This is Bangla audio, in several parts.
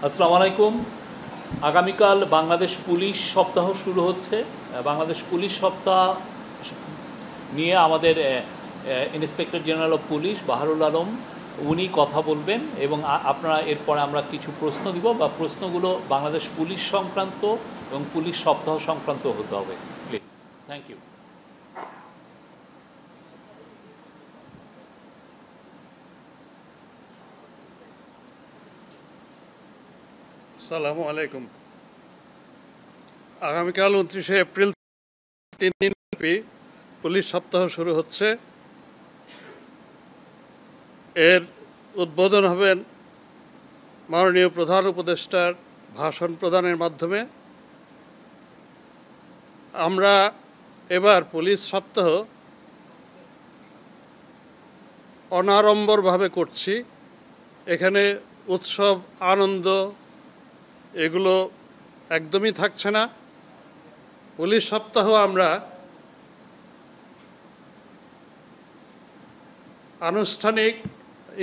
আসসালামু আলাইকুম। আগামীকাল বাংলাদেশ পুলিশ সপ্তাহ শুরু হচ্ছে। বাংলাদেশ পুলিশ সপ্তাহ নিয়ে আমাদের inspector general of police Baharul Alam উনি কথা বলবেন এবং আপনারা এরপরে আমরা কিছু প্রশ্ন দিব বা প্রশ্নগুলো বাংলাদেশ পুলিশ সংক্রান্ত এবং পুলিশ সপ্তাহ সংক্রান্ত হতে হবে। Please, thank you. আসসালামু আলাইকুম। আগামীকাল 29শে এপ্রিল 3 দিনব্যাপী পুলিশ সপ্তাহ শুরু হচ্ছে। এর উদ্বোধন হবেন মাননীয় প্রধান উপদেষ্টার ভাষণ প্রদানের মাধ্যমে। আমরা এবার পুলিশ সপ্তাহ অনাড়ম্বরভাবে করছি। এখানে উৎসব আনন্দ এগুলো একদমই থাকছে না। পুলিশ সপ্তাহ আমরা আনুষ্ঠানিক,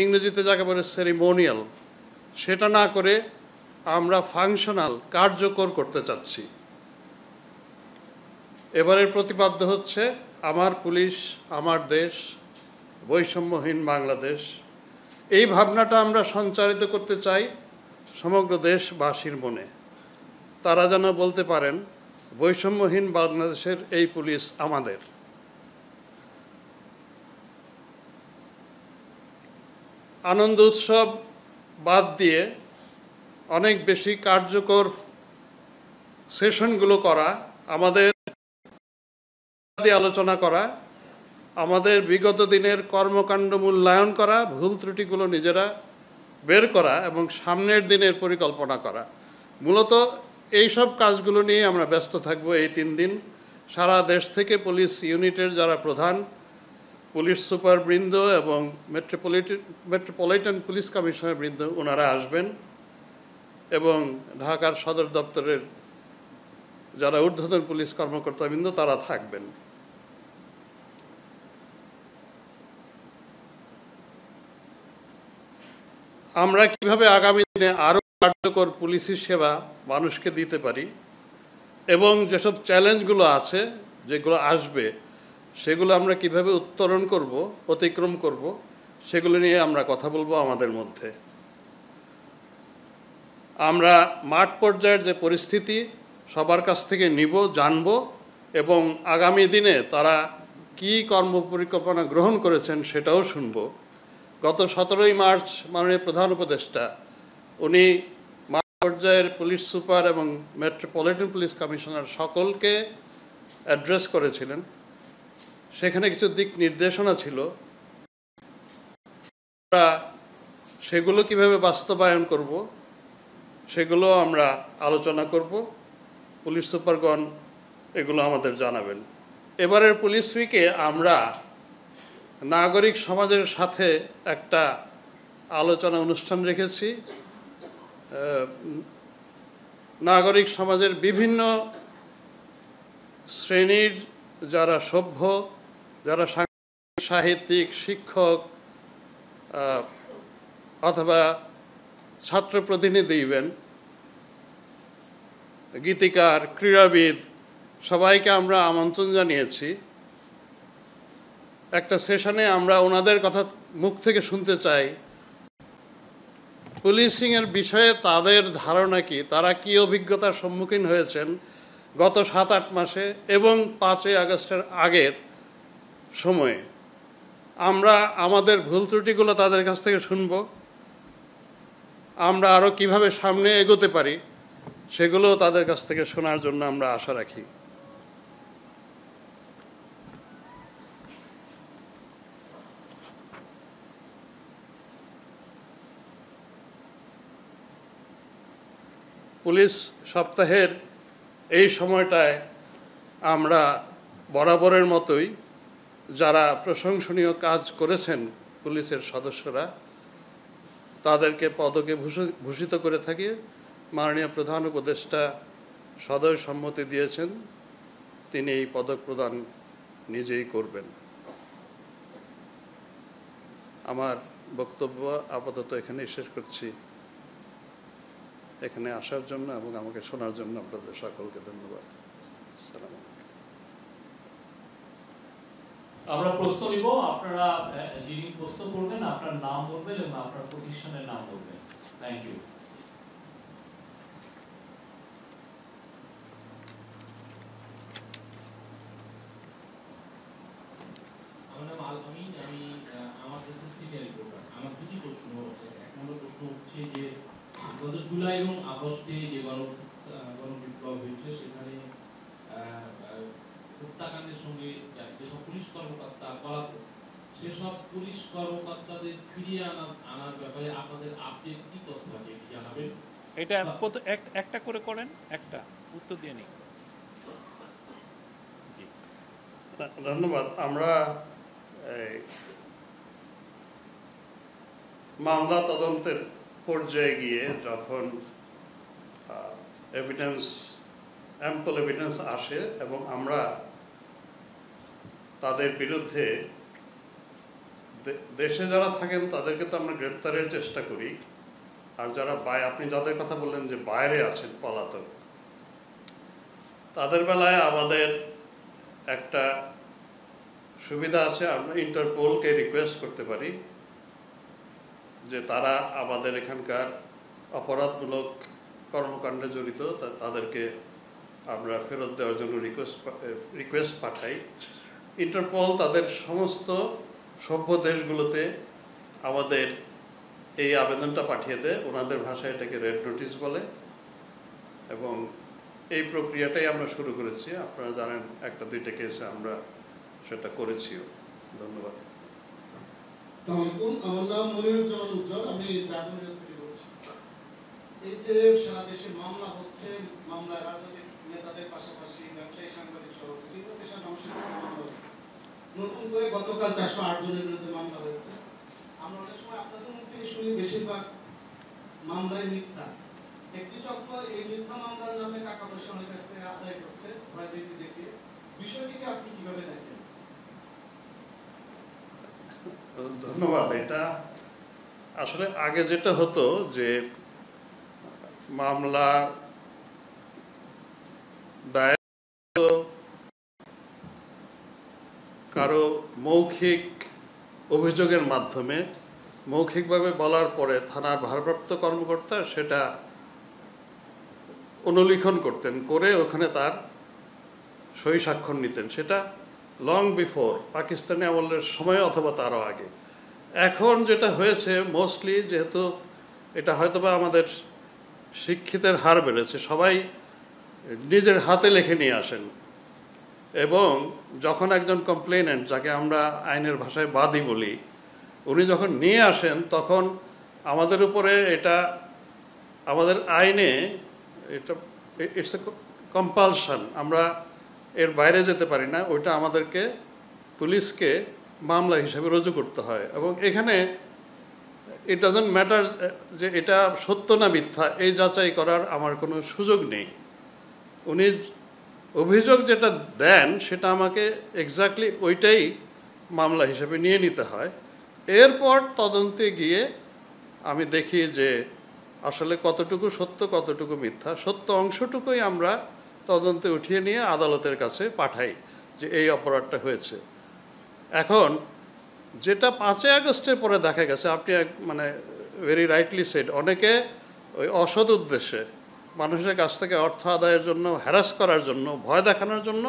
ইংরেজিতে যাকে বলে সেরিমোনিয়াল, সেটা না করে আমরা ফাংশনাল, কার্যকর করতে চাচ্ছি। এবারের প্রতিপাদ্য হচ্ছে আমার পুলিশ আমার দেশ, বৈষম্যহীন বাংলাদেশ। এই ভাবনাটা আমরা সঞ্চারিত করতে চাই সমগ্র দেশবাসীর মনে। তারা যেন বলতে পারেন বৈষম্যহীন বাংলাদেশের এই পুলিশ আমাদের। আনন্দ উৎসব বাদ দিয়ে অনেক বেশি কার্যকর সেশনগুলো করা, আমাদের আলোচনা করা, আমাদের বিগত দিনের কর্মকাণ্ড মূল্যায়ন করা, ভুল ত্রুটিগুলো নিজেরা বের করা এবং সামনের দিনের পরিকল্পনা করা। মূলত এইসব কাজগুলো নিয়ে আমরা ব্যস্ত থাকব এই 3 দিন। সারা দেশ থেকে পুলিশ ইউনিটের যারা প্রধান, পুলিশ সুপারবৃন্দ এবং মেট্রোপলিটন পুলিশ কমিশনার বৃন্দ ওনারা আসবেন এবং ঢাকার সদর দপ্তরের যারা ঊর্ধ্বতন পুলিশ কর্মকর্তাবৃন্দ তারা থাকবেন। আমরা কিভাবে আগামী দিনে আরও কার্যকর পুলিশি সেবা মানুষকে দিতে পারি এবং যেসব চ্যালেঞ্জগুলো আছে, যেগুলো আসবে, সেগুলো আমরা কিভাবে উত্তরণ করব, অতিক্রম করব, সেগুলো নিয়ে আমরা কথা বলবো আমাদের মধ্যে। আমরা মাঠ পর্যায়ের যে পরিস্থিতি সবার কাছ থেকে নিব, জানব এবং আগামী দিনে তারা কি কর্মপরিকল্পনা গ্রহণ করেছেন সেটাও শুনব। গত 17ই মার্চ মাননীয় প্রধান উপদেষ্টা উনি মাঠ পর্যায়ের পুলিশ সুপার এবং মেট্রোপলিটন পুলিশ কমিশনার সকলকে অ্যাড্রেস করেছিলেন। সেখানে কিছু দিক নির্দেশনা ছিল, আমরা সেগুলো কিভাবে বাস্তবায়ন করব সেগুলো আমরা আলোচনা করব। পুলিশ সুপারগণ এগুলো আমাদের জানাবেন। এবারের পুলিশ উইকে আমরা নাগরিক সমাজের সাথে একটা আলোচনা অনুষ্ঠান রেখেছি। নাগরিক সমাজের বিভিন্ন শ্রেণীর যারা সভ্য, যারা সাহিত্যিক, শিক্ষক অথবা ছাত্র প্রতিনিধি, ইভেন গীতিকার, ক্রীড়াবিদ, সবাইকে আমরা আমন্ত্রণ জানিয়েছি। একটা সেশনে আমরা ওনাদের কথা মুখ থেকে শুনতে চাই, পুলিশিংয়ের বিষয়ে তাদের ধারণা কি, তারা কি অভিজ্ঞতার সম্মুখীন হয়েছেন গত 7-8 মাসে এবং 5ই আগস্টের আগের সময়ে। আমরা আমাদের ভুল ত্রুটিগুলো তাদের কাছ থেকে শুনব, আমরা আরও কিভাবে সামনে এগোতে পারি সেগুলো তাদের কাছ থেকে শোনার জন্য আমরা আশা রাখি। পুলিশ সপ্তাহের এই সময়টায় আমরা বরাবরের মতোই যারা প্রশংসনীয় কাজ করেছেন পুলিশের সদস্যরা, তাদেরকে পদকে ভূষিত করে থাকি। মাননীয় প্রধান উপদেষ্টা সদয় সম্মতি দিয়েছেন, তিনি এই পদক প্রদান নিজেই করবেন। আমার বক্তব্য আপাতত এখানেই শেষ করছি। এখানে আসার জন্য এবং আমাকে শোনার জন্য আপনাদের সকলকে ধন্যবাদ। আসসালামু আলাইকুম। আমরা প্রশ্ন নিব, আপনারা যিনি প্রশ্ন করবেন আপনার নাম বলবেন এবং আপনার প্রতিষ্ঠানের নাম বলবেন। Thank you. আমার নাম আল আমিন, আমি আমার দেশের সিনিয়র রিপোর্টার। আমার দুটি প্রশ্ন। এক নম্বর প্রশ্ন হচ্ছে যে গত জুলাই এবং আগস্টে যে গণবিপ্লব হয়েছে সেখানে হত্যাকাণ্ডের সঙ্গে যেসব পুলিশ কর্মকর্তা পলাতক, সেসব পুলিশ কর্মকর্তাদের ফিরিয়ে আনার ব্যাপারে আপনাদের আপডেট কি তথ্য আছে একটু জানাবেন। এটা একটা করে করেন, একটা উত্তর দিয়ে নিন। ধন্যবাদ। আমরা মামলা তদন্তের পর্যায়ে গিয়ে যখন অ্যাম্পল এভিডেন্স আসে এবং আমরা তাদের বিরুদ্ধে দেশে যারা থাকেন তাদেরকে তো আমরা গ্রেফতারের চেষ্টা করি, আর যারা আপনি যাদের কথা বললেন যে বাইরে আছেন পলাতক, তাদের বেলায় আমাদের একটা সুবিধা আছে, আমরা ইন্টারপোলকে রিকোয়েস্ট করতে পারি যে তারা আমাদের এখানকার অপরাধমূলক কর্মকাণ্ডে জড়িত তাদেরকে আমরা ফেরত দেওয়ার জন্য রিকোয়েস্ট পাঠাই। ইন্টারপোল তাদের সমস্ত সভ্য দেশগুলোতে আমাদের এই আবেদনটা পাঠিয়ে দেয়, ওনাদের ভাষায় এটাকে রেড নোটিশ বলে, এবং এই প্রক্রিয়াটাই আমরা শুরু করেছি। আপনারা জানেন একটা দুইটা কেসে আমরা সেটা করেছিও। ধন্যবাদ। আমার নাম মনিরুজ্জামান উজ্জ্বল, আমি জাতীয় থেকে বলছি। এই যে সারা দেশে মামলা হচ্ছে, মামলায় রাজনৈতিক নেতাদের পাশাপাশি ব্যবসায়ী, সাংবাদিক সহ বিভিন্ন পেশার মানুষের মামলা হচ্ছে। নতুন করে গতকাল 408 জনের বিরুদ্ধে মামলা হয়েছে। আমরা অনেক সময় আপনাদের মুখ থেকে শুনি বেশিরভাগ মামলায় মিথ্যা। একটি চক্র এই মিথ্যা মামলার নামে টাকা পয়সা অনেক কাছ থেকে আদায় করছে ভয়ভীতি দেখিয়ে। বিষয়টিকে আপনি কিভাবে দেখেন? ধন্যবাদ। এটা আসলে আগে যেটা হতো যে মামলা দায়ের কারো মৌখিক অভিযোগের মাধ্যমে, মৌখিকভাবে বলার পরে থানার ভারপ্রাপ্ত কর্মকর্তা সেটা অনুলিখন করতেন, করে ওখানে তার সই স্বাক্ষর নিতেন। সেটা লং বিফোর পাকিস্তানি আমলের সময় অথবা তারও আগে। এখন যেটা হয়েছে মোস্টলি, যেহেতু এটা হয়তোবা আমাদের শিক্ষিতের হার বেড়েছে, সবাই নিজের হাতে লিখে নিয়ে আসেন, এবং যখন একজন কমপ্লেনেন্ট, যাকে আমরা আইনের ভাষায় বাদী বলি, উনি যখন নিয়ে আসেন তখন আমাদের উপরে এটা, আমাদের আইনে এটা ইটস এ কম্পালশন, আমরা এর বাইরে যেতে পারি না। ওইটা আমাদেরকে পুলিশকে মামলা হিসাবে রুজু করতে হয়, এবং এখানে ইট ডাজন্ট ম্যাটার যে এটা সত্য না মিথ্যা, এই যাচাই করার আমার কোনো সুযোগ নেই। উনি অভিযোগ যেটা দেন সেটা আমাকে এক্স্যাক্টলি ওইটাই মামলা হিসেবে নিয়ে নিতে হয়। এরপর তদন্তে গিয়ে আমি দেখি যে আসলে কতটুকু সত্য কতটুকু মিথ্যা। সত্য অংশটুকুই আমরা তদন্তে উঠিয়ে নিয়ে আদালতের কাছে পাঠাই যে এই অপরাধটা হয়েছে। এখন যেটা 5 আগস্টের পরে দেখা গেছে, আপনি মানে ভেরি রাইটলি সেড, অনেকে ওই অসৎ উদ্দেশ্যে মানুষের কাছ থেকে অর্থ আদায়ের জন্য, হ্যারাস করার জন্য, ভয় দেখানোর জন্য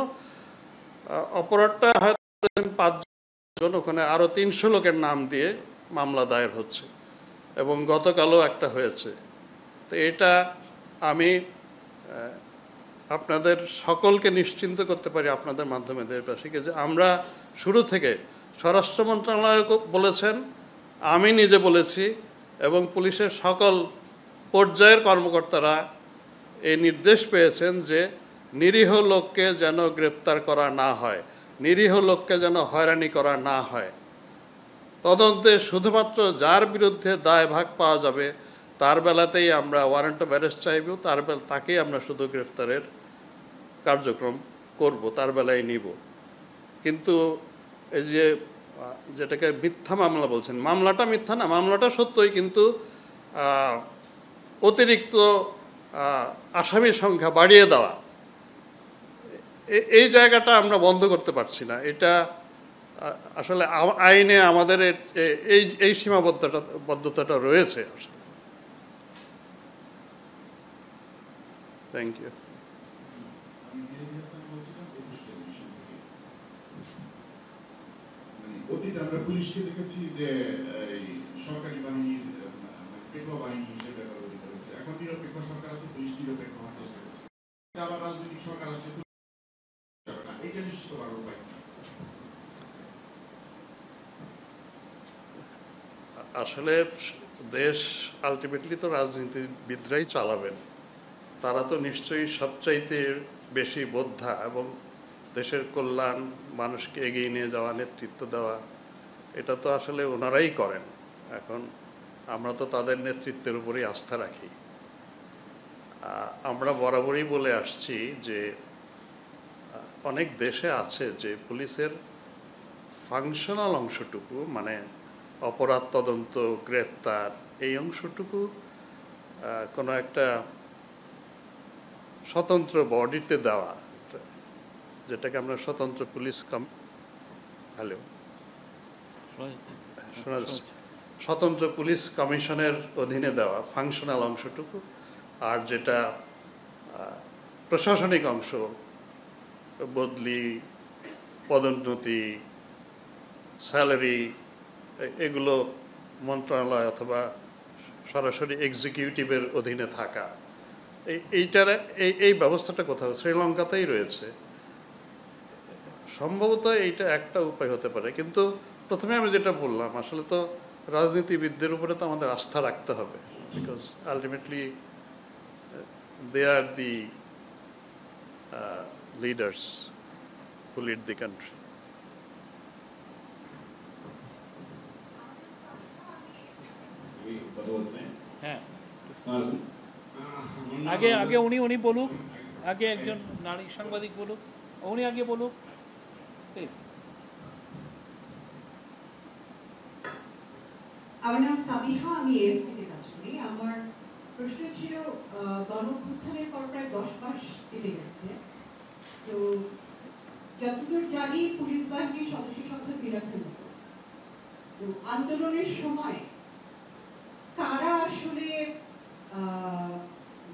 অপরাধটা হয়তো 5 জন, ওখানে আরও 300 লোকের নাম দিয়ে মামলা দায়ের হচ্ছে, এবং গতকালও একটা হয়েছে। তো এটা আমি আপনাদের সকলকে নিশ্চিন্ত করতে পারি আপনাদের মাধ্যমে দেশবাসীকে, যে আমরা শুরু থেকে, স্বরাষ্ট্র মন্ত্রণালয় বলেছেন, আমি নিজে বলেছি, এবং পুলিশের সকল পর্যায়ের কর্মকর্তারা এই নির্দেশ পেয়েছেন যে নিরীহ লোককে যেন গ্রেপ্তার করা না হয়, নিরীহ লোককে যেন হয়রানি করা না হয়। তদন্তে শুধুমাত্র যার বিরুদ্ধে দায় ভাগ পাওয়া যাবে তার বেলাতেই আমরা ওয়ারেন্ট অফ অ্যারেস্ট চাইব, তাকেই আমরা শুধু গ্রেফতারের কার্যক্রম করব, তার বেলায় নিব। কিন্তু এই যে যেটাকে মিথ্যা মামলা বলছেন, মামলাটা মিথ্যা না, মামলাটা সত্যই, কিন্তু অতিরিক্ত আসামির সংখ্যা বাড়িয়ে দেওয়া, এই জায়গাটা আমরা বন্ধ করতে পারছি না। এটা আসলে আইনে আমাদের এই সীমাবদ্ধতাটা রয়েছে আসলে। Thank you. অতীতে আমরা পুলিশকে দেখেছি যে এই সরকারি বাহিনীর পেকুয়া বাহিনী হিসেবে ব্যবহৃত হয়েছে। এখন নিরপেক্ষ সরকার আছে, পুলিশ নিরপেক্ষ হওয়ার চেষ্টা করছে। আবার রাজনৈতিক সরকার আছে, এটা নিশ্চিত করার উপায়। আসলে দেশ আলটিমেটলি তো রাজনীতিবিদরাই চালাবেন। তারা তো নিশ্চয়ই সবচাইতে বেশি বোদ্ধা এবং দেশের কল্যাণ, মানুষকে এগিয়ে নিয়ে যাওয়া, নেতৃত্ব দেওয়া, এটা তো আসলে ওনারাই করেন। এখন আমরা তো তাদের নেতৃত্বের উপরেই আস্থা রাখি। আমরা বরাবরই বলে আসছি যে অনেক দেশে আছে যে পুলিশের ফাংশনাল অংশটুকু, মানে অপরাধ তদন্ত, গ্রেফতার, এই অংশটুকু কোনো একটা স্বতন্ত্র বডিতে দেওয়া, যেটাকে আমরা স্বতন্ত্র পুলিশ স্বতন্ত্র পুলিশ কমিশনের অধীনে দেওয়া ফাংশনাল অংশটুকু, আর যেটা প্রশাসনিক অংশ, বদলি, পদোন্নতি, স্যালারি, এগুলো মন্ত্রণালয় অথবা সরাসরি এক্সিকিউটিভের অধীনে থাকা, এই ব্যবস্থাটা কোথাও শ্রীলঙ্কাতেই রয়েছে। সম্ভবত এইটা একটা উপায় হতে পারে, কিন্তু প্রথমে আমি যেটা বললাম, আসলে তো রাজনীতিবিদদের উপরে তো আমাদের আস্থা রাখতে হবে, because ultimately they are the leaders who lead the country. হ্যাঁ, আগে উনি বলুক, আগে একজন নারী সাংবাদিক বলুক, উনি আগে বলুক প্লিজ। আমার নাম সাবিহা, আমি এর থেকে কাজ করি। আমার প্রশ্ন ছিল, গণঅভ্যুত্থানের পর প্রায় 10 মাস কেটে গেছে, তো যতদূর জানি পুলিশ বাহিনীর সদস্য সংখ্যা 3,000 মতো। তো আন্দোলনের সময় কারা আসলে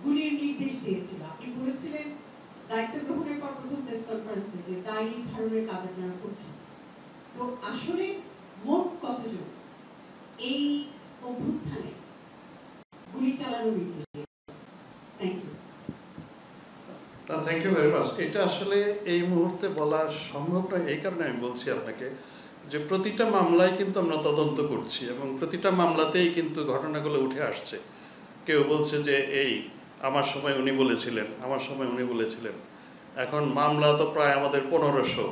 গুলির নির্দেশ দিয়েছিল? আপনি বলেছিলেন দায়িত্ব গ্রহণের পর প্রথম প্রেস কনফারেন্সে যে দায়ী ধারণের কাজ আপনারা করছেন, তো আসলে মোট কতজন এই অভ্যুত্থানে গুলি চালানোর নির্দেশ দিয়েছে? Thank you. Thank you very much. এটা আসলে এই মুহূর্তে বলা সম্ভব নয়, এই কারণে আমি বলছি আপনাকে যে প্রতিটা মামলায় কিন্তু আমরা তদন্ত করছি এবং প্রতিটা মামলাতেই কিন্তু ঘটনাগুলো উঠে আসছে। কেউ বলছে যে এই আমার সময় উনি বলেছিলেন, আমার সময় উনি বলেছিলেন। এখন মামলা তো প্রায় আমাদের 1500,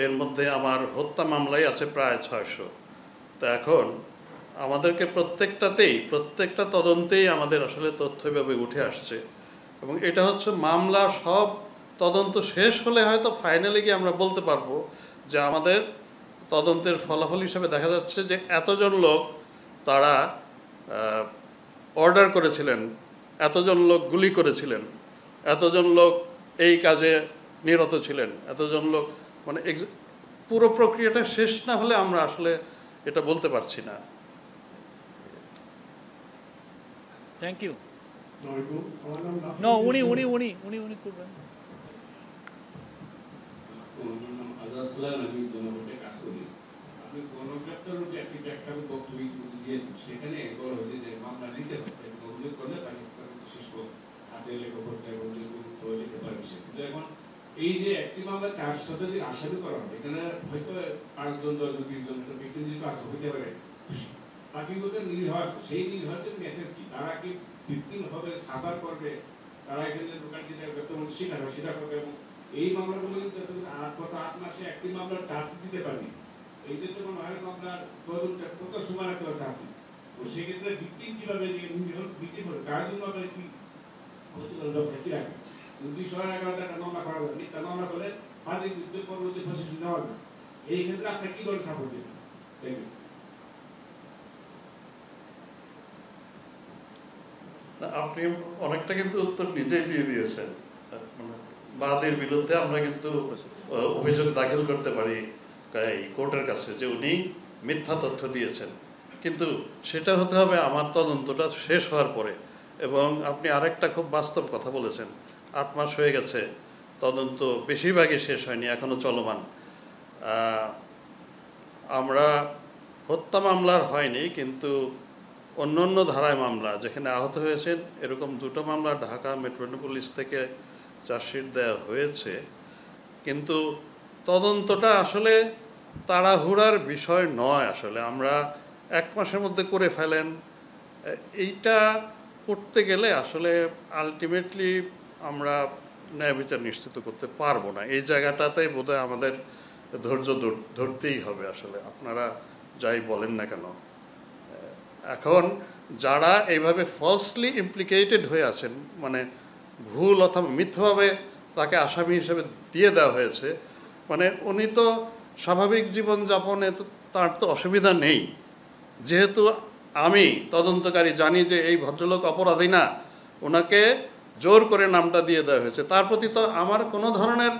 এর মধ্যে আমার হত্যা মামলাই আছে প্রায় 600। তো এখন আমাদেরকে প্রত্যেকটা তদন্তেই আমাদের আসলে তথ্যভাবে উঠে আসছে এবং এটা হচ্ছে মামলা সব তদন্ত শেষ হলে হয়তো ফাইনালি গিয়ে আমরা বলতে পারবো যে আমাদের তদন্তের ফলাফল হিসেবে দেখা যাচ্ছে যে এতজন লোক তারা অর্ডার করেছিলেন, এতজন লোক গুলি করেছিলেন, এতজন লোক এই কাজে নিরত ছিলেন, এতজন লোক, মানে পুরো প্রক্রিয়াটা শেষ না হলে আমরা আসলে এটা বলতে পারছি না। Thank you. নো, উনি করবেন। আমি জনগণকে কাজ করি। আপনি গণগ্রেপ্তার যে একটা বক্তব্য দিয়েছেন, সেখানে বলা হয়েছে যে মামলা নিতে হবে, অভিযোগ করলে তাকে শেষ হাতে লেখা করতে এবং লিখতে পারে। কিন্তু এখন এই যে একটি মামলা 4 শতাধিক আসামি করা হবে, এখানে হয়তো 5 জন 10 জন 20 জন ব্যক্তি যদি আসতে হতে পারে, বাকিগুলো নির্ভর, সেই নির্ভরদের মেসেজ কি? তারা কি ভিত্তিম হবে, সাফার করবে, তারা এখানে দোকান দিতে বর্তমান স্বীকার করবে এবং এই মামলাগুলো কিন্তু 8 মাসে একটি মামলার চার্জ দিতে পারবে। এই যে যখন আরেক মামলার তদন্তটা কত সময় রাখতে হবে চার্জ, তো সেক্ষেত্রে ভিত্তিম কিভাবে ভিত্তিম হবে, তার জন্য আপনার কি ব্যবস্থা কি রাখবে? 211 টাকা মামলা করা যাবে, মিথ্যা মামলা করে ফাঁসি দিতে পরবর্তী প্রসেসিং নেওয়া যাবে। এই ক্ষেত্রে আপনার কি দল সাপোর্ট দেবেন? Thank you. আপনি অনেকটা কিন্তু উত্তর নিজেই দিয়ে দিয়েছেন। মানে বাদীর বিরুদ্ধে আমরা কিন্তু অভিযোগ দাখিল করতে পারি এই কোর্টের কাছে যে উনি মিথ্যা তথ্য দিয়েছেন, কিন্তু সেটা হতে হবে আমার তদন্তটা শেষ হওয়ার পরে। এবং আপনি আরেকটা খুব বাস্তব কথা বলেছেন, 8 মাস হয়ে গেছে, তদন্ত বেশিরভাগই শেষ হয়নি, এখনও চলমান। আমরা হত্যা মামলার হয়নি, কিন্তু অন্য অন্য ধারায় মামলা যেখানে আহত হয়েছেন এরকম 2টো মামলা ঢাকা মেট্রোপলিস থেকে চার্জশিট দেওয়া হয়েছে। কিন্তু তদন্তটা আসলে তাড়াহুড়ার বিষয় নয়। আসলে আমরা 1 মাসের মধ্যে করে ফেলেন, এইটা করতে গেলে আসলে আলটিমেটলি আমরা ন্যায় বিচার নিশ্চিত করতে পারবো না। এই জায়গাটাতেই বোধহয় আমাদের ধৈর্য ধরতেই হবে। আসলে আপনারা যাই বলেন না কেন, এখন যারা এইভাবে ফলসলি ইমপ্লিকেটেড হয়ে আছেন, মানে ভুল অথবা মিথ্যাভাবে তাকে আসামি হিসেবে দিয়ে দেওয়া হয়েছে, মানে উনি তো স্বাভাবিক জীবনযাপনে তো তার তো অসুবিধা নেই। যেহেতু আমি তদন্তকারী জানি যে এই ভদ্রলোক অপরাধী না, ওনাকে জোর করে নামটা দিয়ে দেওয়া হয়েছে, তার প্রতি তো আমার কোনো ধরনের,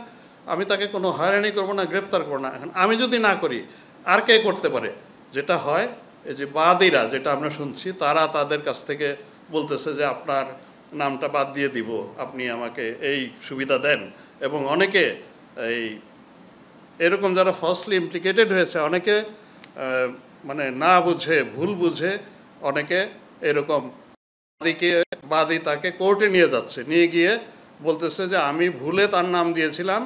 আমি তাকে কোনো হয়রানি করবো না, গ্রেপ্তার করবো না। এখন আমি যদি না করি আর কে করতে পারে? যেটা হয়, এই যে বাদীরা, যেটা আমরা শুনছি, তারা তাদের কাছ থেকে বলতেছে যে আপনার নামটা বাদ দিয়ে দিব, আপনি আমাকে এই সুবিধা দেন। এবং অনেকে এই এরকম যারা ফার্স্টলি ইমপ্লিকেটেড হয়েছে, অনেকে মানে না বুঝে, ভুল বুঝে অনেকে এরকম বাদী তাকে কোর্টে নিয়ে যাচ্ছে, নিয়ে গিয়ে বলতেছে যে আমি ভুলে তার নাম দিয়েছিলাম,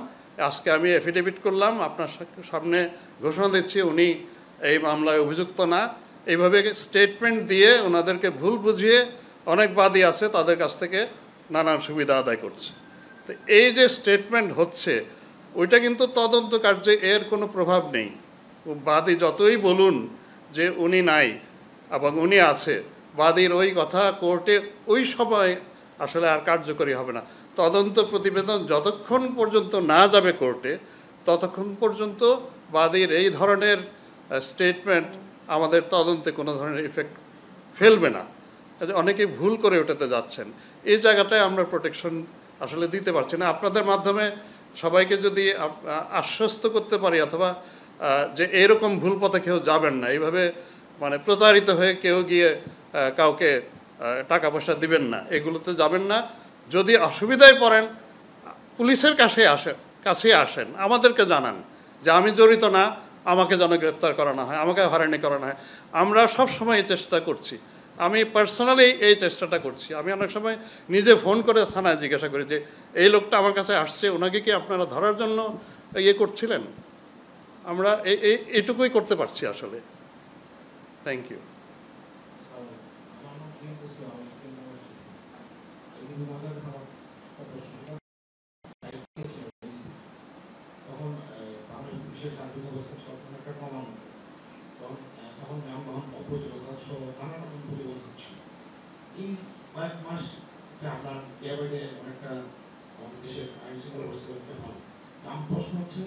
আজকে আমি এফিডেভিট করলাম, আপনার সামনে ঘোষণা দিচ্ছি উনি এই মামলায় অভিযুক্ত না। এইভাবে স্টেটমেন্ট দিয়ে ওনাদেরকে ভুল বুঝিয়ে অনেক বাদী আছে তাদের কাছ থেকে নানান সুবিধা আদায় করছে। তো এই যে স্টেটমেন্ট হচ্ছে, ওইটা কিন্তু তদন্ত কার্যে এর কোনো প্রভাব নেই। বাদী যতই বলুন যে উনি নাই এবং উনি আছে, বাদীর ওই কথা কোর্টে ওই সময় আসলে আর কার্যকরী হবে না। তদন্ত প্রতিবেদন যতক্ষণ পর্যন্ত না যাবে কোর্টে, ততক্ষণ পর্যন্ত বাদীর এই ধরনের স্টেটমেন্ট আমাদের তদন্তে কোনো ধরনের ইফেক্ট ফেলবে না। অনেকেই ভুল করে ওটাতে যাচ্ছেন, এই জায়গাটায় আমরা প্রোটেকশন আসলে দিতে পারছি না। আপনাদের মাধ্যমে সবাইকে যদি আশ্বস্ত করতে পারি, অথবা যে এরকম ভুল পথে কেউ যাবেন না, এইভাবে মানে প্রতারিত হয়ে কেউ গিয়ে কাউকে টাকা পয়সা দিবেন না, এগুলোতে যাবেন না। যদি অসুবিধায় পড়েন পুলিশের কাছে আসেন, আমাদেরকে জানান যে আমি জড়িত না, আমাকে যেন গ্রেফতার করানো হয়, আমাকে হয়রানি করানো হয়। আমরা সব সময় চেষ্টা করছি, আমি পার্সোনালি এই চেষ্টাটা করছি। আমি অনেক সময় নিজে ফোন করে থানায় জিজ্ঞাসা করি যে এই লোকটা আমার কাছে আসছে, ওনাকে কি আপনারা ধরার জন্য ইয়ে করছিলেন? আমরা এইটুকুই করতে পারছি আসলে। Thank you. এই কয়েক মাস আপনার অনেকটা আমাদের দেশের আইন শৃঙ্খলা পরিস্থিতি ভালো। আমার প্রশ্ন হচ্ছে,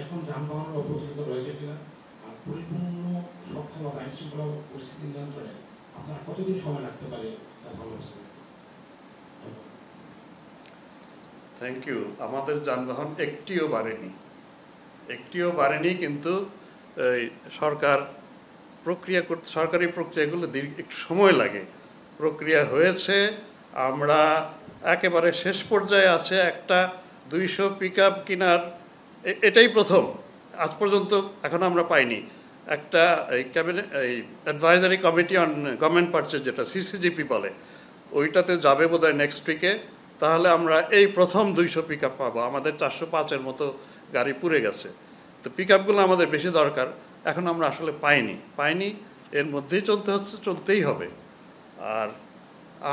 এখন যানবাহনের অপ্রচলিত রয়েছে কিনা, আর পরিপূর্ণ সক্ষম আইন শৃঙ্খলা পরিস্থিতি নিয়ন্ত্রণে আপনার কতদিন সময় লাগতে পারে ভালো? Thank you. আমাদের যানবাহন একটিও বাড়েনি, কিন্তু সরকারি প্রক্রিয়াগুলো একটু সময় লাগে। প্রক্রিয়া হয়েছে, আমরা একেবারে শেষ পর্যায়ে আছে। একটা 200 পিকআপ কেনার এটাই প্রথম, আজ পর্যন্ত এখন আমরা পাইনি। একটা এই advisory committee on government purchase, যেটা সিসিজিপি বলে, ওইটাতে যাবে বোধহয় নেক্সট উইকে। তাহলে আমরা এই প্রথম 200 পিকআপ পাবো। আমাদের 405-এর মতো গাড়ি পুড়ে গেছে। তো পিকআপগুলো আমাদের বেশি দরকার, এখন আমরা আসলে পাইনি। এর মধ্যেই চলতেই হবে। আর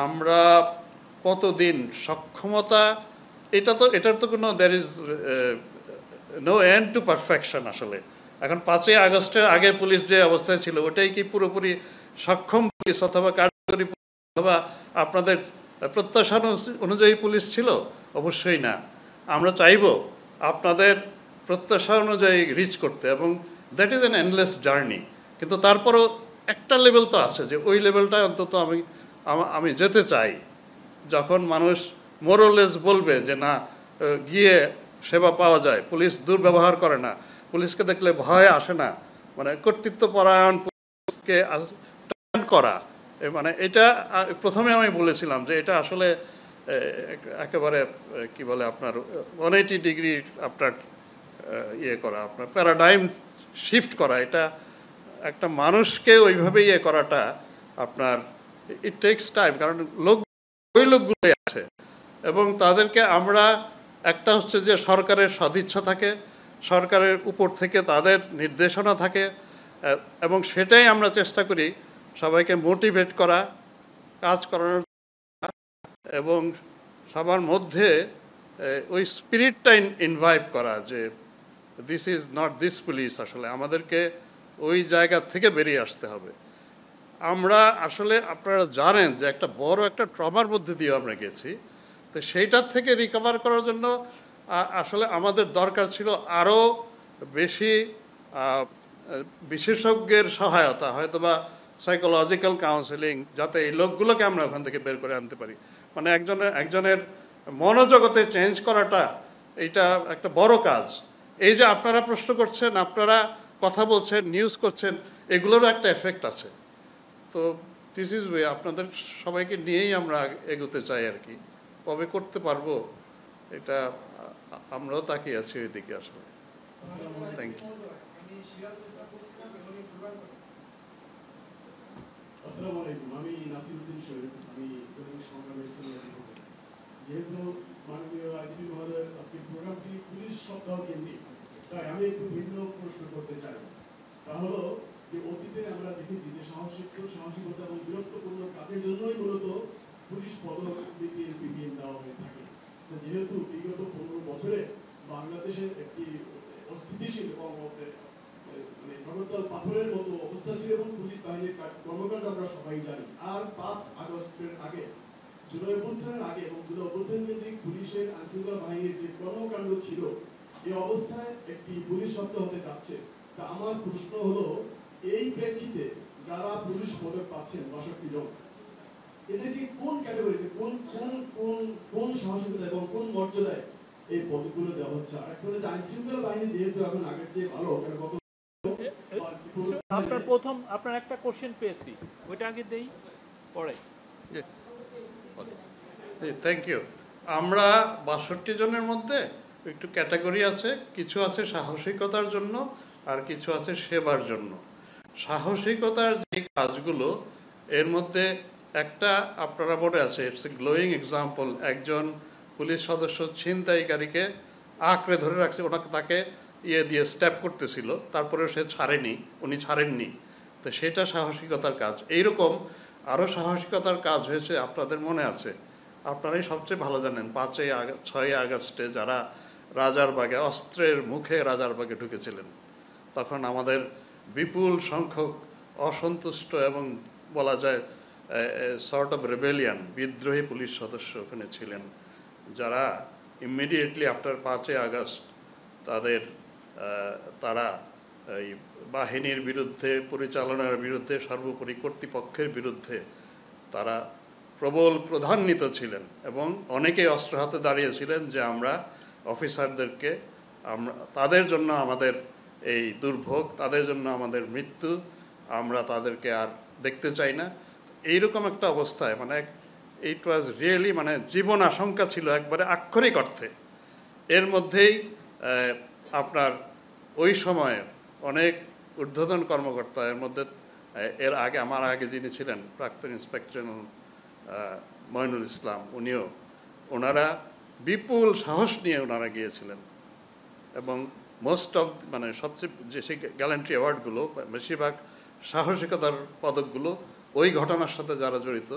আমরা কতদিন সক্ষমতা, এটার তো কোনো there is no end to perfection. আসলে এখন 5ই আগস্টের আগে পুলিশ যে অবস্থায় ছিল, ওটাই কি পুরোপুরি সক্ষম পুলিশ অথবা কার্যকরী অথবা আপনাদের প্রত্যাশা অনুযায়ী পুলিশ ছিল? অবশ্যই না। আমরা চাইব আপনাদের প্রত্যাশা অনুযায়ী রিচ করতে, এবং that is an endless journey. কিন্তু তারপরও একটা লেভেল তো আছে, যে ওই লেভেলটা অন্তত আমি আমি যেতে চাই, যখন মানুষ মোরলেস বলবে যে না গিয়ে সেবা পাওয়া যায়, পুলিশ দুর্ব্যবহার করে না, পুলিশকে দেখলে ভয় আসে না, মানে কর্তৃত্বপরায়ণ পুলিশকে করা, মানে এটা প্রথমে আমি বলেছিলাম যে এটা আসলে একেবারে কি বলে আপনার 180 ডিগ্রি আপনার ইয়ে করা, আপনার প্যারাডাইম শিফট করা, এটা একটা মানুষকে ওইভাবে ইয়ে করাটা আপনার ইট টেক্স টাইম, কারণ ওই লোকগুলোই আছে এবং তাদেরকে আমরা একটা হচ্ছে যে সরকারের সদিচ্ছা থাকে, সরকারের উপর থেকে তাদের নির্দেশনা থাকে এবং সেটাই আমরা চেষ্টা করি সবাইকে মোটিভেট করা, কাজ করানোর এবং সবার মধ্যে ওই স্পিরিটটা ইনভাইভ করা যে this is not this police, আসলে আমাদেরকে ওই জায়গা থেকে বেরিয়ে আসতে হবে। আমরা আসলে আপনারা জানেন যে একটা বড় একটা ট্রমার মধ্যে দিয়ে আমরা গেছি, তো সেইটার থেকে রিকভার করার জন্য আসলে আমাদের দরকার ছিল আরও বেশি বিশেষজ্ঞের সহায়তা, হয়তোবা সাইকোলজিক্যাল কাউন্সেলিং, যাতে এই লোকগুলোকে আমরা ওখান থেকে বের করে আনতে পারি। মানে একজনের মনোজগতে চেঞ্জ করাটা এইটা একটা বড় কাজ। এই যে আপনারা প্রশ্ন করছেন, আপনারা কথা বলছেন, নিউজ করছেন, এগুলোরও একটা এফেক্ট আছে। তো দিস ইজ ওয়ে, আপনাদের সবাইকে নিয়েই আমরা এগোতে চাই আর কি। কবে করতে পারবো এটা আমরাও তাকিয়ে আছি ওই দিকে আসলে। Thank you. আসসালামু আলাইকুম, আমি নাসিরউদ্দিন শরীফ, আমি সংগ্রামের যেহেতু মাননীয় আইজিপি মহোদয় আজকের প্রোগ্রামটি পুলিশ সপ্তাহ কেন্দ্রিক, তাই আমি একটু ভিন্ন প্রশ্ন করতে চাই। তা হলো যে অতীতে আমরা দেখেছি যে সাহসিকতা এবং বীরত্বপূর্ণ কাজের জন্যই মূলত পুলিশ পদক বিপিএন দেওয়া হয়ে থাকে। যেহেতু বিগত 15 বছরে বাংলাদেশের একটি অস্থিতিশীল এবং মানে জগদ্দল পাথরের মতো অবস্থা ছিল এবং পুলিশ বাহিনীর কর্মকাণ্ড আমরা সবাই জানি। আর 5 আগস্টের আগে, জুলাই অভ্যুত্থানের আগে এবং জুলাই অভ্যুত্থান কেন্দ্রিক পুলিশের আইনশৃঙ্খলা বাহিনীর যে কর্মকাণ্ড ছিল, এই অবস্থায় একটি পুলিশ সপ্তাহ হতে যাচ্ছে। তা আমার প্রশ্ন হলো, এই প্রেক্ষিতে যারা পুলিশ পদক পাচ্ছেন 62 জন, এদেরকে কোন ক্যাটাগরিতে, কোন সাহসিকতা এবং কোন মর্যাদায় এই পদকগুলো দেওয়া হচ্ছে? আর একটা হলো আইনশৃঙ্খলা বাহিনী যেহেতু এখন আগের চেয়ে ভালো, আপনার একটা কোশ্চেন পেয়েছি, ওইটা আগে দেই পরে। Thank you. আমরা 62 জনের মধ্যে একটু ক্যাটাগরি আছে, কিছু আছে সাহসিকতার জন্য আর কিছু আছে সেবার জন্য। সাহসিকতার যে কাজগুলো, এর মধ্যে একটা আপনারা মনে আছে, ইটস এ গ্লোয়িং এক্সাম্পল, একজন পুলিশ সদস্য ছিনতাইকারীকে আঁকড়ে ধরে রাখছে, তাকে দিয়ে স্ট্যাপ করতেছিল, তারপরে সে উনি ছাড়েননি, তো সেটা সাহসিকতার কাজ। এইরকম আরও সাহসিকতার কাজ হয়েছে, আপনাদের মনে আছে, আপনারাই সবচেয়ে ভালো জানেন, 6ই আগস্টে যারা রাজারবাগে অস্ত্রের মুখে রাজারবাগে ঢুকেছিলেন, তখন আমাদের বিপুল সংখ্যক অসন্তুষ্ট এবং বলা যায় সর্ট অফ রেবেলিয়ান বিদ্রোহী পুলিশ সদস্য ওখানে ছিলেন, যারা ইমিডিয়েটলি আফটার 5ই আগস্ট তারা এই বাহিনীর বিরুদ্ধে, পরিচালনার বিরুদ্ধে, সর্বোপরি কর্তৃপক্ষের বিরুদ্ধে তারা প্রবল ক্রোধান্বিত ছিলেন এবং অনেকেই অস্ত্র হাতে দাঁড়িয়েছিলেন যে আমরা অফিসারদেরকে, তাদের জন্য আমাদের এই দুর্ভোগ, তাদের জন্য আমাদের মৃত্যু, আমরা তাদেরকে আর দেখতে চাই না। এইরকম একটা অবস্থায় মানে ইট ওয়াজ রিয়েলি মানে জীবন আশঙ্কা ছিল একবারে আক্ষরিক অর্থে। এর মধ্যেই আপনার ওই সময়ের অনেক ঊর্ধ্বতন কর্মকর্তা, এর মধ্যে এর আগে আমার আগে যিনি ছিলেন প্রাক্তন ইন্সপেক্টর জেনারেল মইনুল ইসলাম, ওনারা বিপুল সাহস নিয়ে ওনারা গিয়েছিলেন এবং মোস্ট অফ মানে সবচেয়ে যে সেই গ্যালান্ট্রি অ্যাওয়ার্ডগুলো, বেশিরভাগ সাহসিকতার পদকগুলো ওই ঘটনার সাথে যারা জড়িত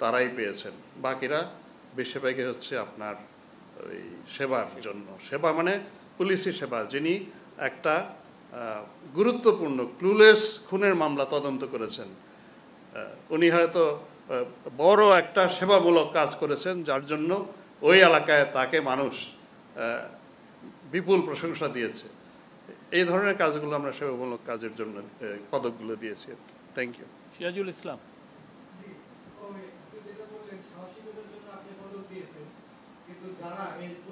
তারাই পেয়েছেন। বাকিরা বেশিরভাগই হচ্ছে আপনার ওই সেবার জন্য, সেবা মানে পুলিশি সেবা। যিনি একটা গুরুত্বপূর্ণ ক্লুলেস খুনের মামলা তদন্ত করেছেন, উনি হয়তো বড় একটা সেবামূলক কাজ করেছেন, যার জন্য ওই এলাকায় তাকে মানুষ বিপুল প্রশংসা দিয়েছে। এই ধরনের কাজগুলো আমরা সেবামূলক কাজের জন্য পদকগুলো দিয়েছি। Thank you. সিরাজুল ইসলাম।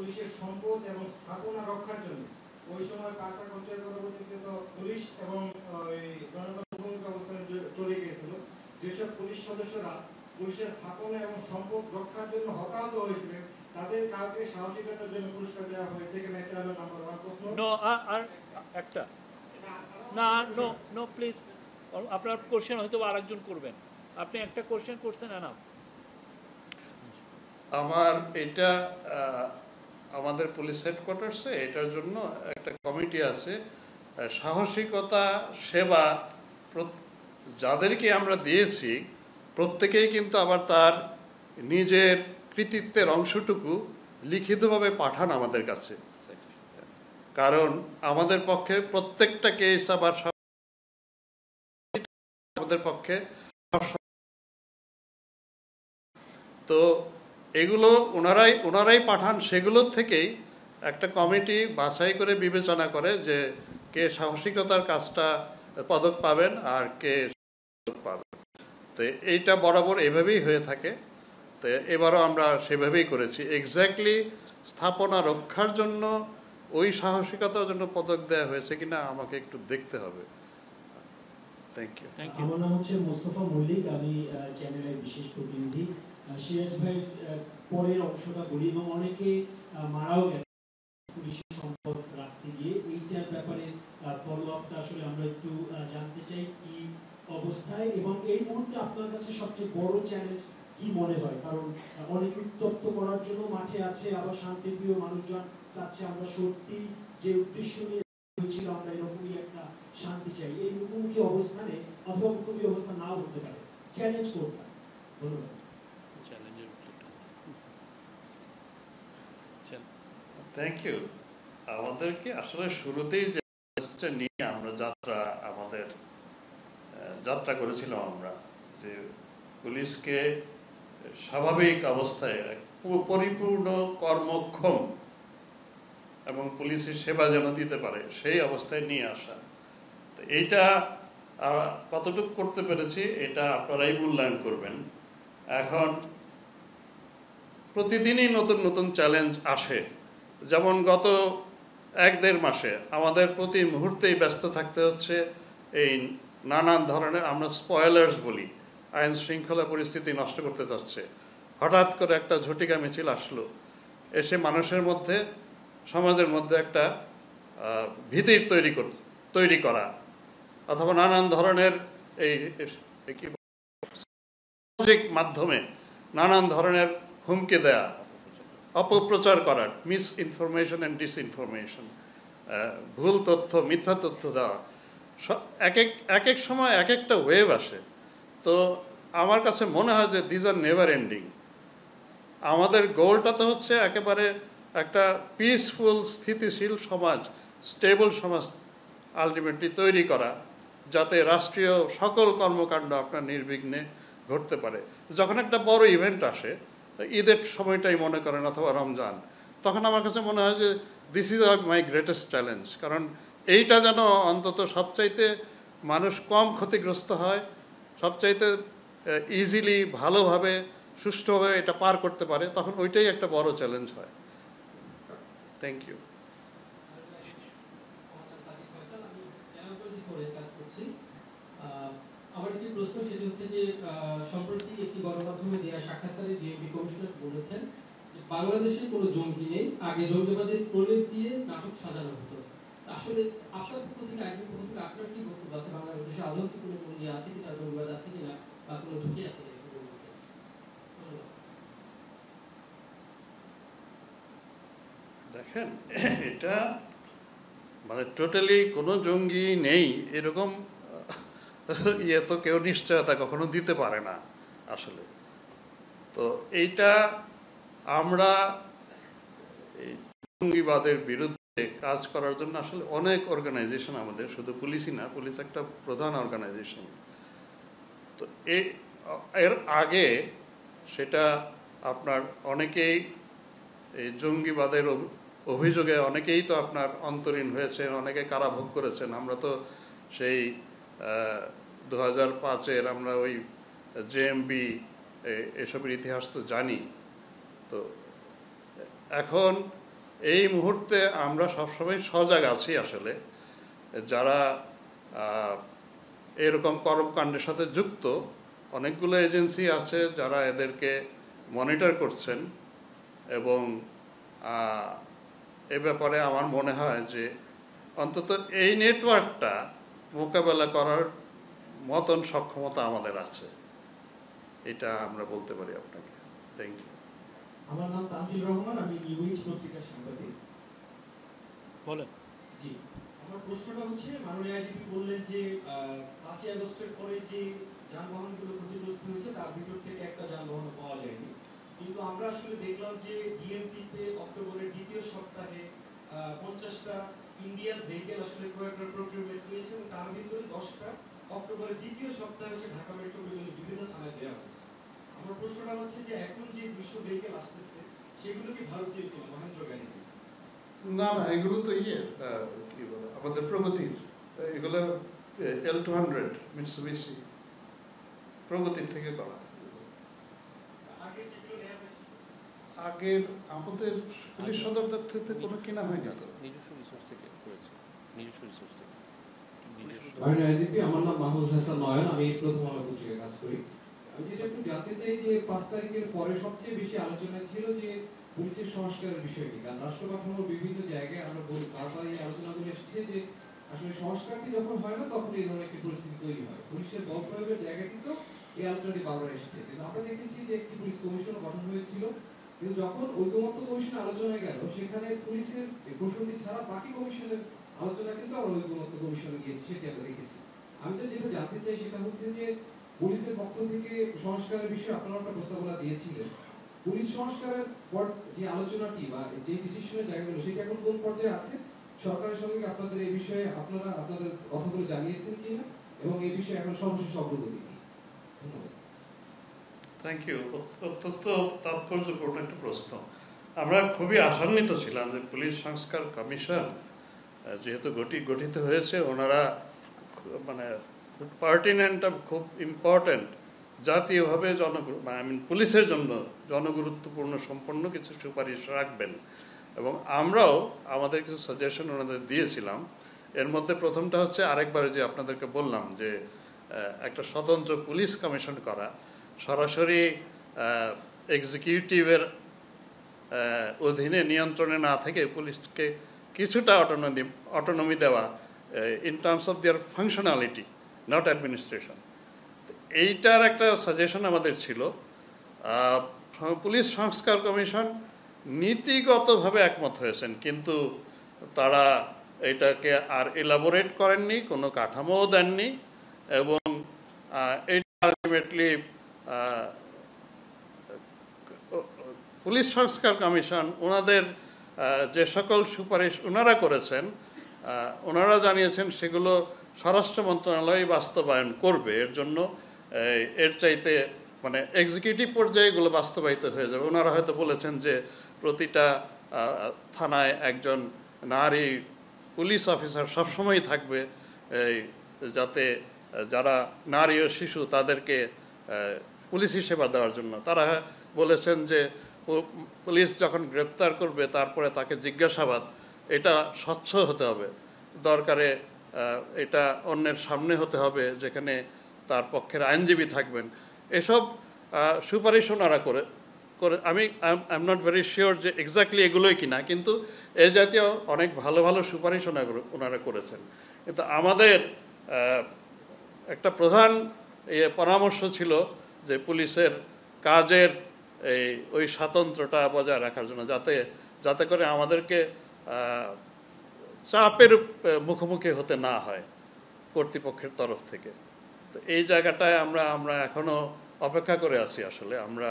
পুলিশের সম্পদ এবং স্থাপনা রক্ষার জন্য ওই সময় কাঁচা পঞ্চায়েত পরবর্তীতে তো পুলিশ এবং জনগণ অবস্থানে চলে গিয়েছিল। যেসব পুলিশ সদস্যরা পুলিশের স্থাপনা এবং সম্পদ রক্ষার জন্য হতাহত হয়েছিলেন তাদের কাউকে সাহসিকতার জন্য পুরস্কার দেওয়া হয়েছে কিনা, এটা হলো নাম্বার 1 প্রশ্ন। আর একটা না, নো প্লিজ, আপনার কোশ্চেন হয়তো আরেকজন করবেন, আপনি একটা কোশ্চেন করছেন না। আমার এটা আমাদের পুলিশ হেডকোয়ার্টার্সে এটার জন্য একটা কমিটি আছে, সাহসিকতা সেবা যাদেরকে আমরা দিয়েছি প্রত্যেকেই কিন্তু আবার তার নিজের কৃতিত্বের অংশটুকু লিখিতভাবে পাঠান আমাদের কাছে, কারণ আমাদের পক্ষে প্রত্যেকটা কেস আবার আমাদের পক্ষে। তো এগুলো ওনারাই পাঠান, সেগুলোর থেকেই একটা কমিটি বাছাই করে বিবেচনা করে যে কে সাহসিকতার কাজটা পদক পাবেন আর কে পদক পাবেন। তো এইটা বরাবর এভাবেই হয়ে থাকে। তো এবারও আমরা সেভাবেই করেছি। এক্স্যাক্টলি স্থাপনা রক্ষার জন্য ওই সাহসিকতার জন্য পদক দেওয়া হয়েছে কিনা আমাকে একটু দেখতে হবে। Thank you. আমার নাম হচ্ছে মোস্তফা মল্লিক, আমি চ্যানেলের বিশেষ প্রতিনিধি। সিরাজ ভাই পরের অংশটা বলি, এবং অনেকে মারাও গেছে পুলিশের সম্পদ রাখতে গিয়ে। এইটার ব্যাপারে ফলো আপটা আসলে আমরা একটু জানতে চাই কি অবস্থায়, এবং এই মুহূর্তে আপনার কাছে সবচেয়ে বড় চ্যালেঞ্জ কি মনে হয়? কারণ অনেক উত্তপ্ত করার জন্য মাঠে আছে, আবার শান্তিপ্রিয় মানুষজন চাচ্ছে আমরা সত্যি যে উদ্দেশ্য নিয়ে হয়েছিল আমরা এরকমই একটা শান্তি চাই। এই মুখোমুখি অবস্থানে অথবা মুখোমুখি অবস্থান নাও হতে পারে, চ্যালেঞ্জ করতে। ধন্যবাদ। Thank you. আমাদেরকে আসলে শুরুতেই যে নিয়ে আমরা যাত্রা করেছিলাম আমরা, যে পুলিশকে স্বাভাবিক অবস্থায় পরিপূর্ণ কর্মক্ষম এবং পুলিশের সেবা যেন দিতে পারে সেই অবস্থায় নিয়ে আসা। তো এইটা কতটুকু করতে পেরেছি এটা আপনারাই মূল্যায়ন করবেন। এখন প্রতিদিনই নতুন নতুন চ্যালেঞ্জ আসে। যেমন গত 1-1.5 মাসে আমাদের প্রতি মুহূর্তেই ব্যস্ত থাকতে হচ্ছে এই নানান ধরনের, আমরা স্পয়লার্স বলি, আইন শৃঙ্খলা পরিস্থিতি নষ্ট করতে যাচ্ছে। হঠাৎ করে একটা ঝটিকা মিছিল আসলো, এসে মানুষের মধ্যে, সমাজের মধ্যে একটা ভীতির তৈরি করা, অথবা নানান ধরনের এই সামাজিক মাধ্যমে নানান ধরনের হুমকি দেয়া, অপপ্রচার করার, মিস ইনফরমেশন অ্যান্ড ডিসইনফরমেশন, ভুল তথ্য, মিথ্যা তথ্য দেওয়া, এক এক সময় এক একটা ওয়েভ আসে। তো আমার কাছে মনে হয় যে দিজ আর নেভার এন্ডিং। আমাদের গোলটা তো হচ্ছে একেবারে একটা পিসফুল, স্থিতিশীল সমাজ, স্টেবল সমাজ আলটিমেটলি তৈরি করা, যাতে রাষ্ট্রীয় সকল কর্মকাণ্ড আপনার নির্বিঘ্নে ঘটতে পারে। যখন একটা বড় ইভেন্ট আসে, ঈদের সময়টাই মনে করেন অথবা রমজান, তখন আমার কাছে মনে হয় যে this is my greatest challenge. কারণ এইটা যেন অন্তত সবচাইতে মানুষ কম ক্ষতিগ্রস্ত হয়, সবচাইতে ইজিলি, ভালোভাবে, সুষ্ঠুভাবে এটা পার করতে পারে, তখন ওইটাই একটা বড় চ্যালেঞ্জ হয়। Thank you. আমার একটি প্রশ্ন, সেটি হচ্ছে যে সম্প্রতি একটি গণমাধ্যমে দেওয়া সাক্ষাৎকারে ডিএমপি কমিশনার বলেছেন যে বাংলাদেশে কোনো জঙ্গি নেই, আগে জঙ্গিবাদের প্রলেপ দিয়ে নাটক সাজানো হতো। আসলে আপনার পক্ষ থেকে, আইনের পক্ষ থেকে আপনার কি বক্তব্য আছে? বাংলাদেশে আদৌ কি কোনো জঙ্গি আছে কিনা, জঙ্গিবাদ আছে কিনা, বা কোনো ঝুঁকি আছে কিনা? দেখেন, এটা মানে টোটালি কোনো জঙ্গি নেই এরকম ইয়ে তো কেউ নিশ্চয়তা কখনো দিতে পারে না আসলে। তো এইটা আমরা এই জঙ্গিবাদের বিরুদ্ধে কাজ করার জন্য আসলে অনেক অর্গানাইজেশন আমাদের, শুধু পুলিশই না, পুলিশ একটা প্রধান অর্গানাইজেশন। তো এর আগে সেটা আপনার অনেকেই এই জঙ্গিবাদের অভিযোগে অনেকেই তো আপনার অন্তরীণ হয়েছেন, অনেকে কারাভোগ করেছেন। আমরা তো সেই 2005-এর আমরা ওই জেএমবি এসবের ইতিহাস তো জানি। তো এখন এই মুহূর্তে আমরা সবসময় সজাগ আছি আসলে, যারা এরকম কর্মকাণ্ডের সাথে যুক্ত অনেকগুলো এজেন্সি আছে যারা এদেরকে মনিটর করছেন, এবং এ ব্যাপারে আমার মনে হয় যে অন্তত এই নেটওয়ার্কটা মোকাবেলা করার মতন সক্ষমতা আমাদের আছে, এটা আমরা বলতে পারি আপনাকে। Thank you. আমার নাম তানজিল রহমান, আমি নিউজ পত্রিকার সাংবাদিক। বলেন। জি, আমার প্রশ্নটা হচ্ছে, মাননীয় আইজিপি বললেন যে 5ই আগস্টের পরে যে যানবাহনগুলো ক্ষতিগ্রস্ত হয়েছে তার ভিতর থেকে একটা যানবাহন পাওয়া যায়নি, কিন্তু আমরা আসলে দেখলাম যে ডিএমপিতে অক্টোবরের দ্বিতীয় সপ্তাহে 50টা ইন্ডিয়ান ভেহিকেল আসলে ক্রয়ের প্রক্রিয়া নিয়েছে, এবং তার ভিতরে 10টা অক্টোবরের দ্বিতীয় সপ্তাহে হচ্ছে ঢাকা মেট্রোপলিটনের বিভিন্ন থানায় দেওয়া হয়েছে। আমার প্রশ্নটা হচ্ছে যে এখন যে 200 ভেহিকেল আসতেছে সেগুলো কি ভারতীয় কিনা, মহেন্দ্র গাড়ি? না না, এগুলো তো কি বলে আমাদের প্রগতির, এগুলো L200 মিৎসুবিশি প্রগতির থেকে করা। আগের আমাদের পুলিশ সদর দপ্তর থেকে কোনো কিনা হয়নি, নিজস্ব রিসোর্স থেকে করেছে, নিজস্ব রিসোর্স থেকে। মাননীয় আইজিপি, আমার নাম মাহমুদ হাসান নয়ন, আমি প্রথম আলো পত্রিকায় কাজ করি। আমি যেটা একটু জানতে চাই যে 5 তারিখের পরে সবচেয়ে বেশি আলোচনা ছিল যে পুলিশের সংস্কারের বিষয়টি, কারণ রাষ্ট্র কাঠামোর বিভিন্ন জায়গায় আমরা বারবার এই আলোচনাগুলো এসেছে যে আসলে সংস্কারটি যখন হয় না তখন এই ধরনের একটি পরিস্থিতি তৈরি হয়। পুলিশের বল প্রয়োগের জায়গাটি তো এই আলোচনাটি বারবার এসেছে, কিন্তু আমরা দেখেছি যে একটি পুলিশ কমিশন গঠন হয়েছিল, কিন্তু যখন ঐকমত্য কমিশন আলোচনায় গেল সেখানে পুলিশের কমিশনটি ছাড়া বাকি কমিশনের আলোচনা কিন্তু আমরা ঐকমত্য কমিশনে গিয়েছি, সেটি আমরা দেখেছি। আমি তো যেটা জানতে চাই সেটা হচ্ছে যে পুলিশের পক্ষ থেকে সংস্কারের বিষয়ে আপনারা একটা প্রস্তাবনা দিয়েছিলেন, পুলিশ সংস্কারের পর যে আলোচনাটি বা যে ডিসিশনের জায়গাগুলো সেটা এখন কোন পর্যায়ে আছে? সরকারের সঙ্গে আপনাদের এই বিষয়ে আপনারা আপনাদের কথাগুলো জানিয়েছেন কিনা, এবং এই বিষয়ে এখন সর্বশেষ অগ্রগতি কি? ধন্যবাদ। Thank you. অত্যন্ত তাৎপর্যপূর্ণ একটা প্রশ্ন। আমরা খুবই আশান্বিত ছিলাম যে পুলিশ সংস্কার কমিশন যেহেতু গঠিত হয়েছে, ওনারা মানে খুব পার্টিনেন্ট, খুব ইম্পর্ট্যান্ট, জাতীয়ভাবে পুলিশের জন্য জনগুরুত্বপূর্ণ সম্পন্ন কিছু সুপারিশ রাখবেন, এবং আমরাও আমাদের কিছু সাজেশন ওনাদের দিয়েছিলাম। এর মধ্যে প্রথমটা হচ্ছে আরেকবার যে আপনাদেরকে বললাম যে একটা স্বতন্ত্র পুলিশ কমিশন করা, সরাসরি এক্সিকিউটিভের অধীনে নিয়ন্ত্রণে না থেকে পুলিশকে কিছুটা অটোনমি দেওয়া in terms of their functionality, not administration. এইটার একটা সাজেশন আমাদের ছিল। পুলিশ সংস্কার কমিশন নীতিগতভাবে একমত হয়েছেন, কিন্তু তারা এটাকে আর এলাবোরেট করেননি, কোনো কাঠামোও দেননি, এবং এটা আলটিমেটলি পুলিশ সংস্কার কমিশন ওনাদের যে সকল সুপারিশ ওনারা করেছেন, ওনারা জানিয়েছেন সেগুলো স্বরাষ্ট্র মন্ত্রণালয় বাস্তবায়ন করবে। এর জন্য এর চাইতে মানে এক্সিকিউটিভ পর্যায়ে এগুলো বাস্তবায়িত হয়ে যাবে। ওনারা হয়তো বলেছেন যে প্রতিটা থানায় একজন নারী পুলিশ অফিসার সবসময়ই থাকবে, যাতে যারা নারী ও শিশু তাদেরকে পুলিশি সেবা দেওয়ার জন্য। তারা বলেছেন যে পুলিশ যখন গ্রেপ্তার করবে তারপরে তাকে জিজ্ঞাসাবাদ এটা স্বচ্ছ হতে হবে, দরকারে এটা অন্যের সামনে হতে হবে, যেখানে তার পক্ষের আইনজীবী থাকবেন। এসব সুপারিশ ওনারা করে আমি I am not very sure যে এক্স্যাক্টলি এগুলোই কিনা, কিন্তু এই জাতীয় অনেক ভালো ভালো সুপারিশ ওনারা করেছেন। কিন্তু আমাদের একটা প্রধান পরামর্শ ছিল যে পুলিশের কাজের ওই স্বাতন্ত্র্যটা বজায় রাখার জন্য, যাতে করে আমাদেরকে চাপের মুখোমুখি হতে না হয় কর্তৃপক্ষের তরফ থেকে। তো এই জায়গাটায় আমরা এখনও অপেক্ষা করে আছি। আসলে আমরা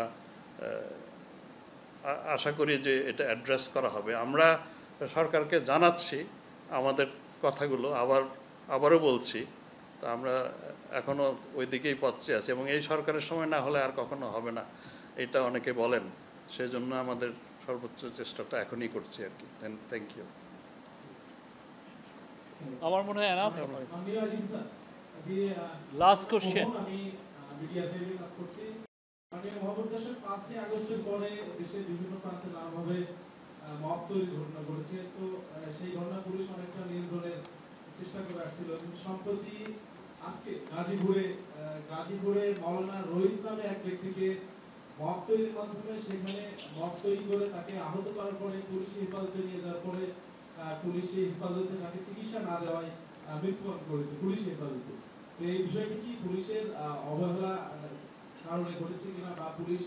আশা করি যে এটা অ্যাড্রেস করা হবে। আমরা সরকারকে জানাচ্ছি আমাদের কথাগুলো, আবারও বলছি। তো আমরা এখনও ওই দিকেই পথে আছি, এবং এই সরকারের সময় না হলে আর কখনো হবে না, এটা অনেকে বলেন। সেজন্য আমাদের সর্বোচ্চ চেষ্টাটা এখনই করছি আর কি। Thank you. আমার মনে হয় লাস্ট কোশ্চেন। আমি মিডিয়া ফেলে কাজ করছি। মানে মোহাম্মদ দেশের 5ই আগস্টের পরে দেশের বিভিন্ন প্রান্তে নানাভাবে মব তৈরির ঘটনা ঘটেছে। তো সেই ঘটনা পুলিশ অনেকটা নিয়ন্ত্রণের চেষ্টা করে আসছিল, কিন্তু সম্প্রতি আজকে গাজীপুরে মাওলানা রইস নামে এক ব্যক্তিকে মব তৈরির মাধ্যমে সেখানে মব তৈরি করে তাকে আহত করার পরে পুলিশের হেফাজতে নিয়ে যাওয়ার পরে পুলিশের হেফাজতে তাকে চিকিৎসা না দেওয়ায় মৃত্যুবরণ করেছে পুলিশের হেফাজতে। তো এই বিষয়টি কি পুলিশের অবহেলা কারণে ঘটেছে কিনা, বা পুলিশ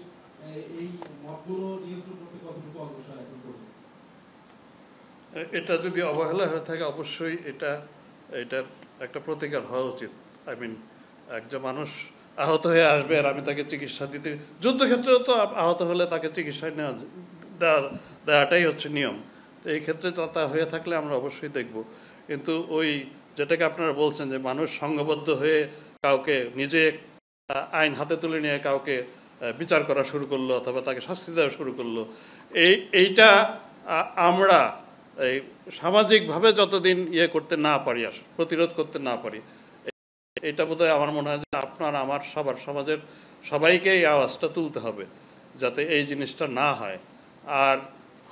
এই মবগুলো নিয়ন্ত্রণ করতে কতটুকু অগ্রসর এখন করবে? এটা যদি অবহেলা হয়ে থাকে অবশ্যই এটার একটা প্রতিকার হওয়া উচিত। একজন মানুষ আহত হয়ে আসবে আর আমি তাকে চিকিৎসা দিতে, যুদ্ধক্ষেত্রেও তো আহত হলে তাকে চিকিৎসা দেওয়াটাই হচ্ছে নিয়ম। তো এই ক্ষেত্রে তা হয়ে থাকলে আমরা অবশ্যই দেখব। কিন্তু ওই যেটাকে আপনারা বলছেন যে মানুষ সংঘবদ্ধ হয়ে কাউকে নিজে আইন হাতে তুলে নিয়ে কাউকে বিচার করা শুরু করলো অথবা তাকে শাস্তি দেওয়া শুরু করলো, এইটা আমরা এই সামাজিকভাবে যতদিন করতে না পারি, প্রতিরোধ করতে না পারি, এটা বোধহয় আমার মনে হয় যে আপনার আমার সমাজের সবাইকে এই আওয়াজটা তুলতে হবে যাতে এই জিনিসটা না হয়। আর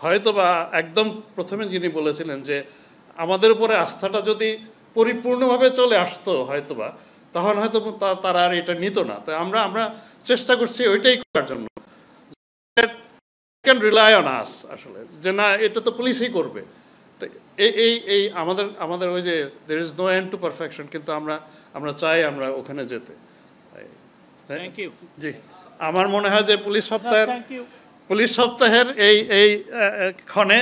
হয়তো বা একদম প্রথমে যিনি বলেছিলেন যে আমাদের উপরে আস্থাটা যদি পরিপূর্ণভাবে চলে আসতো হয়তোবা, তখন হয়তো তারা আর এটা নিত না। তো আমরা চেষ্টা করছি ওইটাই করার জন্য, ক্যান রিলাই অন আস, আসলে যে না এটা তো পুলিশই করবে। তো এই আমাদের ওই যে there is no end to perfection, কিন্তু আমরা চাই আমরা ওখানে যেতে। Thank you. জি, আমার মনে হয় যে পুলিশ সপ্তাহের এই ক্ষণে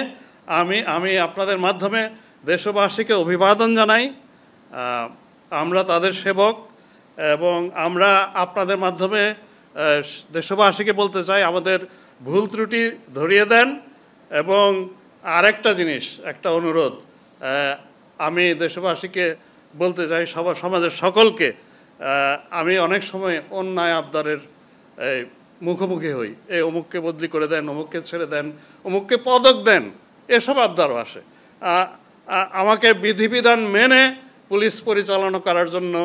আমি আপনাদের মাধ্যমে দেশবাসীকে অভিবাদন জানাই। আমরা তাদের সেবক এবং আমরা আপনাদের মাধ্যমে দেশবাসীকে বলতে চাই আমাদের ভুল ত্রুটি ধরিয়ে দেন। এবং আরেকটা জিনিস, একটা অনুরোধ আমি দেশবাসীকে বলতে চাই, সমাজের সকলকে, আমি অনেক সময় অন্যায় আবদারের মুখোমুখি হই, অমুককে বদলি করে দেন, অমুককে ছেড়ে দেন, অমুককে পদক দেন, এসব আবদারও আসে। আমাকে বিধিবিধান মেনে পুলিশ পরিচালনা করার জন্য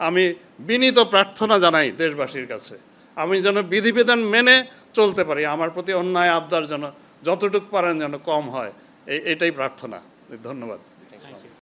আমি বিনীত প্রার্থনা জানাই দেশবাসীর কাছে, আমি যেন বিধিবিধান মেনে চলতে পারি, আমার প্রতি অন্যায় আবদার যেন যতটুকু পারেন যেন কম হয়, এটাই প্রার্থনা। ধন্যবাদ।